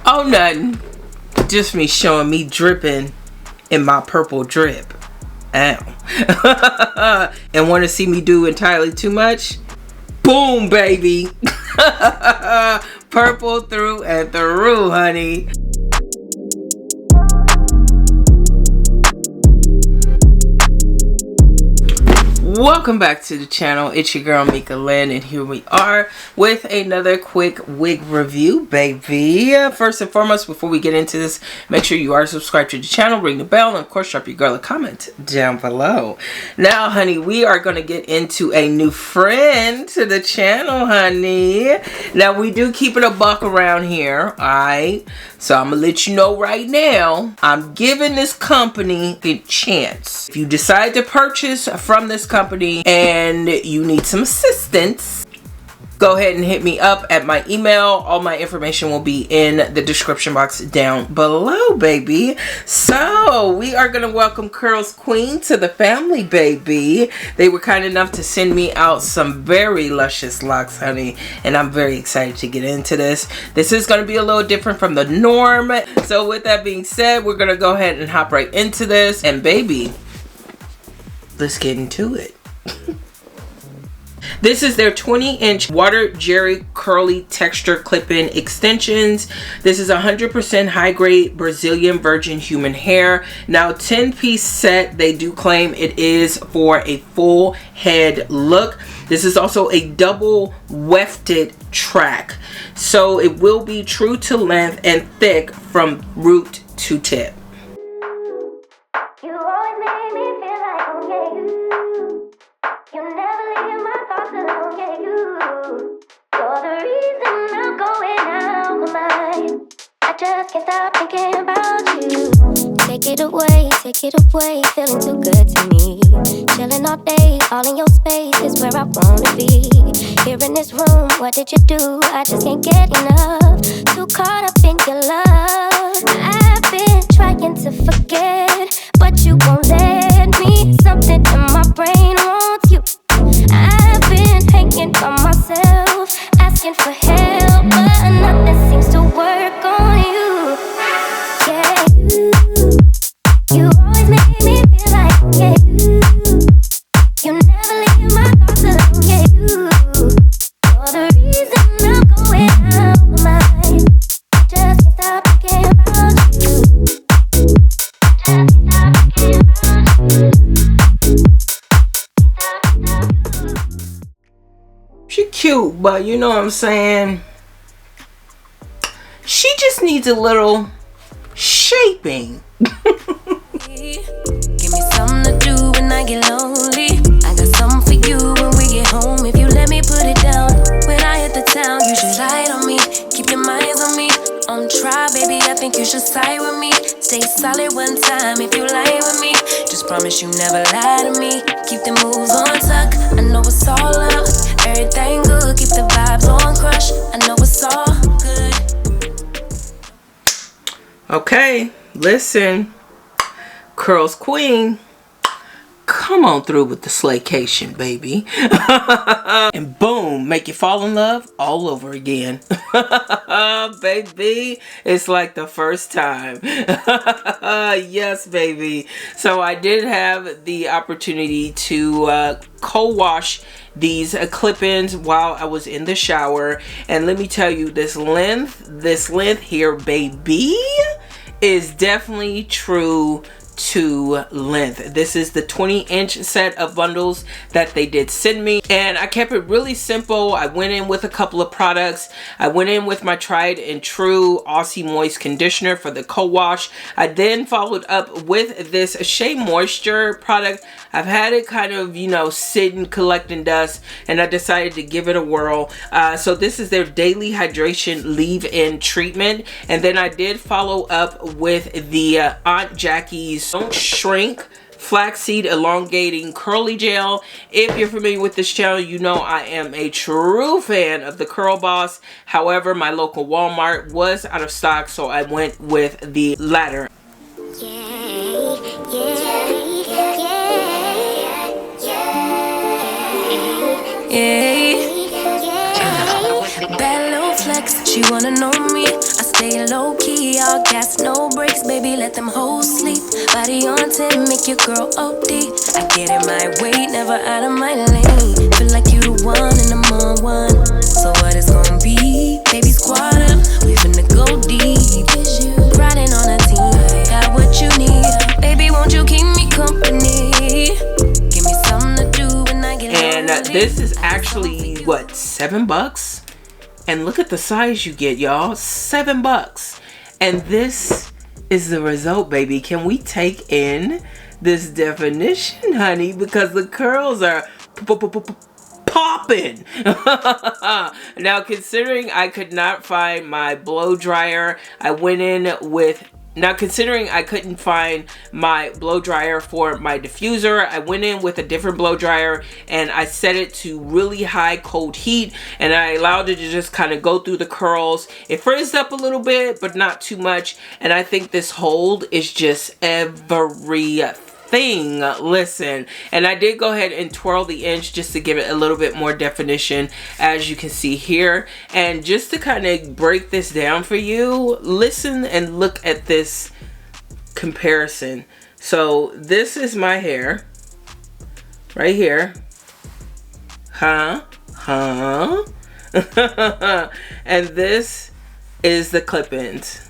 Oh, nothing. Just me showing me dripping in my purple drip. Ow. And want to see me do entirely too much? Boom, baby. Purple through and through, honey. Welcome back to the channel. It's your girl Mika Lynn, and here we are with another quick wig review, baby. First and foremost, before we get into this, make sure you are subscribed to the channel, ring the bell, and of course drop your girl a comment down below. Now, honey, we are going to get into a new friend to the channel, honey. Now, we do keep it a buck around here, alright? So I'm going to let you know right now, I'm giving this company a chance. If you decide to purchase from this company and you need some assistance, go ahead and hit me up at my email. All my information will be in the description box down below, baby. So we are going to welcome CurlsQueen to the family, baby. They were kind enough to send me out some very luscious locks, honey, and I'm very excited to get into this. This is going to be a little different from the norm. So with that being said, we're going to go ahead and hop right into this, and baby, let's get into it. This is their 20-inch water jerry curly texture clip-in extensions. This is 100% high-grade Brazilian virgin human hair. Now, 10-piece set, they do claim it is for a full head look. This is also a double wefted track, so it will be true to length and thick from root to tip. Just can't stop thinking about you. Take it away, feeling too good to me. Chilling all day, all in your space is where I wanna be. Here in this room, what did you do? I just can't get enough. Too caught up in your love. I've been trying to forget, but you won't let me. Something in my brain wants you. I've been hanging by myself, asking for help, but nothing seems to work on you. Yeah, you always make me feel like, yeah, you never leave my thoughts alone, yeah, you're the reason I'm going out of my mind. I just can't stop thinking about you. Just can't stop thinking about you. She cute, but you know what I'm saying? She just needs a little shaping. Give me something to do when I get lonely. I got something for you when we get home. If you let me put it down. When I hit the town, you should ride on me. Keep your minds on me. On try, baby, I think you should side with me. Stay solid one time if you lie with me. Just promise you never lie to me. Keep the moves on tuck. I know it's all up. Everything good. Keep the vibes on crush. I know it's all good. Okay, listen, CurlsQueen, come on through with the slaycation, baby. And boom, make you fall in love all over again. Baby, it's like the first time. Yes, baby. So I did have the opportunity to co-wash these clip-ins while I was in the shower, and let me tell you, this length here, baby, is definitely true to length. This is the 20-inch set of bundles that they did send me, and I kept it really simple. I went in with a couple of products. I went in with my tried and true Aussie Moist conditioner for the co-wash. I then followed up with this Shea Moisture product. I've had it kind of, you know, sitting collecting dust, and I decided to give it a whirl. So this is their daily hydration leave-in treatment, and then I did follow up with the Aunt Jackie's Don't Shrink Flaxseed Elongating Curly Gel. If you're familiar with this channel, you know I am a true fan of the Curl Boss. However, my local Walmart was out of stock, so I went with the latter. Bad little flex, she wanna know me. I stay low key, all gas, no brakes, baby, let them hoes sleep. Body on 10, make your girl OD. I get in my way, never out of my lane. Feel like you the one and I'm on one. So what it's gonna be? Baby, squad up, we finna go deep. Riding on a team, got what you need. Baby, won't you keep me company? Give me something to do when I get And this is actually, what, $7? And look at the size you get, y'all. $7. And this is the result, baby. Can we take in this definition, honey? Because the curls are popping. Now, considering I could not find my blow dryer, I went in with... Now, considering I couldn't find my blow dryer for my diffuser, I went in with a different blow dryer and I set it to really high cold heat, and I allowed it to just kind of go through the curls. It frizzed up a little bit, but not too much. And I think this hold is just everything. Listen, and I did go ahead and twirl the inch just to give it a little bit more definition, as you can see here. And just to kind of break this down for you, listen and look at this comparison. So this is my hair right here, and this is the clip-ins.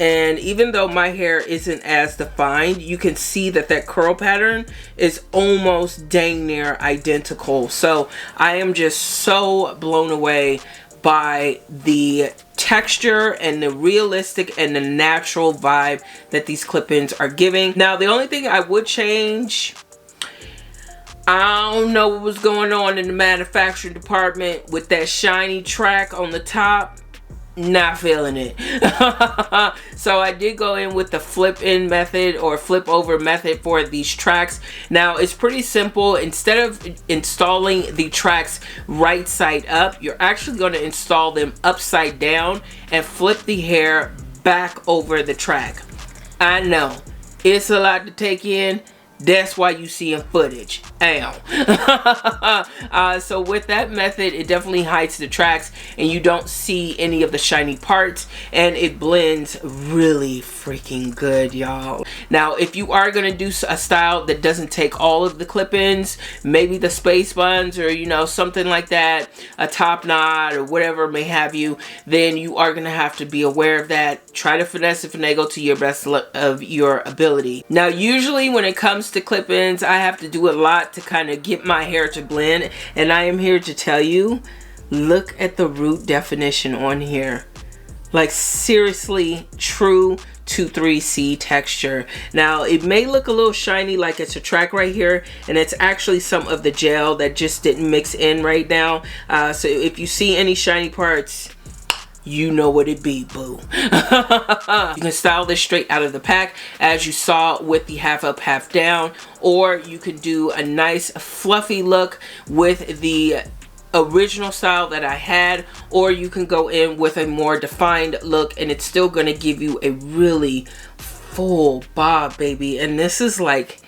And even though my hair isn't as defined, you can see that that curl pattern is almost dang near identical. So I am just so blown away by the texture and the realistic and the natural vibe that these clip-ins are giving. Now, the only thing I would change, I don't know what was going on in the manufacturing department with that shiny track on the top. Not feeling it. So I did go in with the flip in method or flip over method for these tracks. Now it's pretty simple. Instead of installing the tracks right side up, you're actually going to install them upside down and flip the hair back over the track. I know it's a lot to take in. That's why you see in footage. Ow. So with that method, it definitely hides the tracks and you don't see any of the shiny parts, and it blends really freaking good, y'all. Now, if you are going to do a style that doesn't take all of the clip-ins, maybe the space buns or, you know, something like that, a top knot or whatever may have you, then you are going to have to be aware of that. Try to finesse and finagle to your best of your ability. Now, usually when it comes to clip-ins, I have to do a lot to kind of get my hair to blend, and I am here to tell you, look at the root definition on here. Like, seriously, true 2,3C texture. Now, it may look a little shiny like it's a track right here, and it's actually some of the gel that just didn't mix in right now. So if you see any shiny parts, you know what it be, boo. You can style this straight out of the pack, as you saw with the half up, half down, or you can do a nice fluffy look with the original style that I had, or you can go in with a more defined look and it's still going to give you a really full bob, baby. And this is like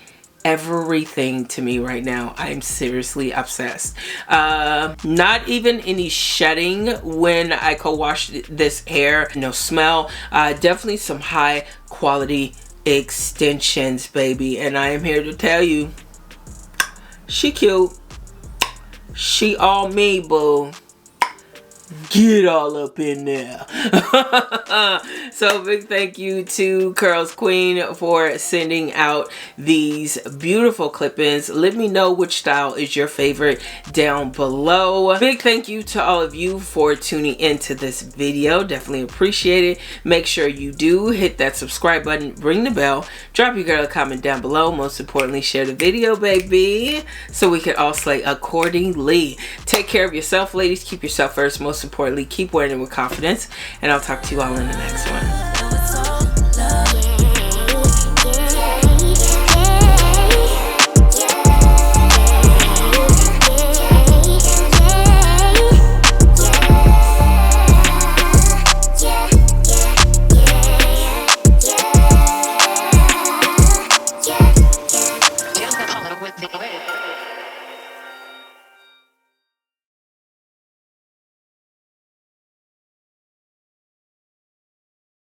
everything to me right now. I'm seriously obsessed. Not even any shedding when I co-wash this hair. No smell. Definitely some high quality extensions, baby. And I am here to tell you, she cute. She all me, boo. Get all up in there. So big thank you to CurlsQueen for sending out these beautiful clip-ins. Let me know which style is your favorite down below. Big thank you to all of you for tuning into this video. Definitely appreciate it. Make sure you do hit that subscribe button, ring the bell, drop your girl a comment down below. Most importantly, share the video, baby, so we can all slay accordingly. Take care of yourself, ladies. Keep yourself first. Most importantly, keep wearing it with confidence, and I'll talk to you all in the next one.